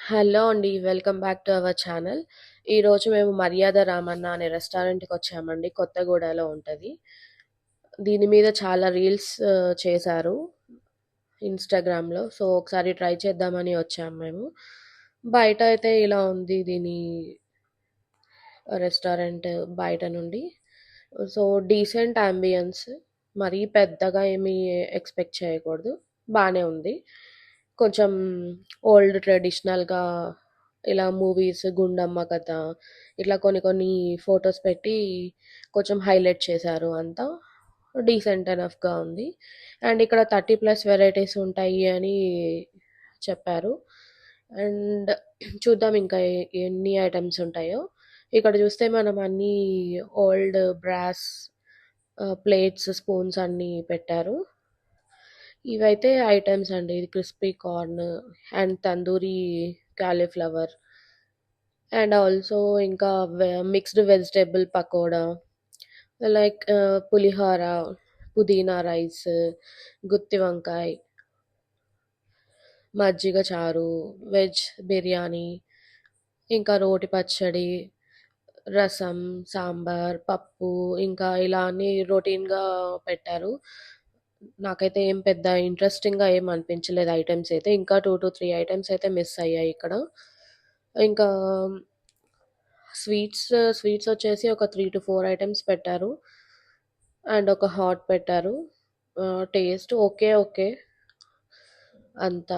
Hello అండి. Welcome back to our channel. ఈరోజు మేము 'మర్యాద రామన్న' అనే రెస్టారెంట్‌కొచ్చామండి. కొత్తగూడలో ఉంటది. దీని మీద చాలా రీల్స్ చేశారు ఇన్‌స్టాగ్రామ్‌లో. సో, ఒకసారి ట్రై చేద్దామని వచ్చాము మేము. బయట అయితే ఇలా ఉంది దీని రెస్టారెంట్ బయట నుండి. So, decent ambience. మరీ పెద్దగా ఏమి ఎక్స్‌పెక్ట్ చేయకూడదు. బానే ఉంది. కొంచెం ఓల్డ్ ట్రెడిషనల్‌గా ఇలా మూవీస్ 'గుండమ్మ కథ' ఇట్లా కొన్ని కొన్ని ఫోటోస్ పెట్టి కొంచెం హైలైట్ చేశారు అంతా. డీసెంట్ ఎనఫ్‌గా ఉంది. అండ్ ఇక్కడ 30+ వెరైటీస్ ఉంటాయి అని చెప్పారు. అండ్ చూద్దాం ఇంకా ఎన్ని ఐటెమ్స్ ఉంటాయో. ఇక్కడ చూస్తే మనం అన్నీ ఓల్డ్ బ్రాస్ ప్లేట్స్, స్పూన్స్ అన్నీ పెట్టారు. ఇవైతే ఐటెమ్స్ అండి. ఇది crispy corn and tandoori cauliflower and also ఇంకా మిక్స్డ్ వెజిటబుల్ పకోడా, లైక్ పులిహోర, పుదీనా రైస్, గుత్తి వంకాయ, మజ్జిగ చారు, వెజ్ బిర్యానీ, ఇంకా రోటి పచ్చడి, రసం, సాంబార్, పప్పు ఇంకా ఇలా అన్నీ రొటీన్‌గా పెట్టారు. నాకైతే ఏం పెద్ద ఇంట్రెస్టింగ్‌గా ఏం అనిపించలేదు ఐటెమ్స్ అయితే. ఇంకా 2-3 ఐటెమ్స్ అయితే మిస్ అయ్యాయి ఇక్కడ. ఇంకా స్వీట్స్ వచ్చేసి ఒక 3-4 ఐటెమ్స్ పెట్టారు. అండ్ ఒక హాట్ పెట్టారు. Taste okay. ఓకే. అంత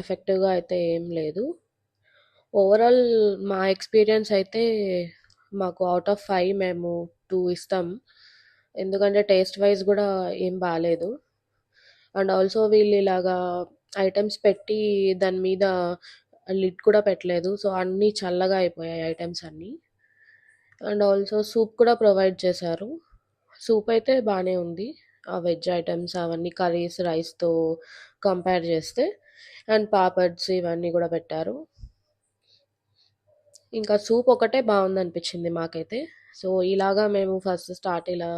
ఎఫెక్టివ్‌గా అయితే ఏం లేదు. ఓవరాల్ మా ఎక్స్‌పీరియన్స్ అయితే మాకు ఔట్ ఆఫ్ 5 మేము 2 ఇస్తాం. ఎందుకంటే టేస్ట్ వైస్ గూడా ఏం బాలేదు. అండ్ ఆల్సో వీళ్ళు ఇలాగా ఐటెమ్స్ పెట్టి దాని మీద లిడ్ కూడా పెట్టలేదు. సో, అన్నీ చల్లగా అయిపోయాయి ఐటెమ్స్ అన్నీ. అండ్ ఆల్సో సూప్ కూడా ప్రొవైడ్ చేశారు. సూప్ అయితే బానే ఉంది. ఆ వెజ్ ఐటెమ్స్ అవన్నీ కర్రీస్, రైస్‌తో కంపేర్ చేస్తే. అండ్ పాపడ్స్ ఇవన్నీ గూడా పెట్టారు. ఇంకా సూప్ ఒకటే బావుందనిపిచ్చింది మాకైతే. సో, ఇలాగా మేము ఫస్ట్ స్టార్ట్ ఇలా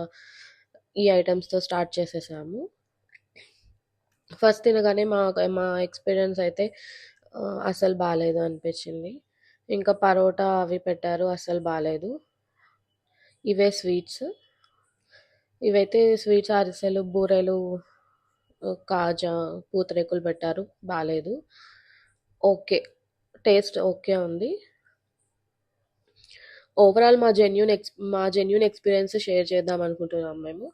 ఈ ఐటెమ్స్‌తో స్టార్ట్ చేసేసాము. ఫస్ట్ తినగానే మా ఎక్స్‌పీరియన్స్ అయితే అస్సలు బాలేదు అనిపిచ్చింది. ఇంకా పరోటా అవి పెట్టారు. అస్సలు బాలేదు. ఇవే స్వీట్స్. ఇవైతే స్వీట్స్ అరిసెలు, బూరెలు, కాజా, పూతరేకులు పెట్టారు. బాలేదు. ఓకే. టేస్ట్ ఓకే ఉంది. ఓవరాల్ మా జెన్యూన్ ఎక్స్‌పీరియన్స్ షేర్ చేద్దాం అనుకుంటున్నాం మేము.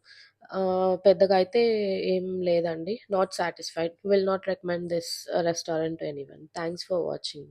పెద్దగా అయితే ఏం లేదండి. Not satisfied. Will not recommend this restaurant to anyone. Thanks for watching.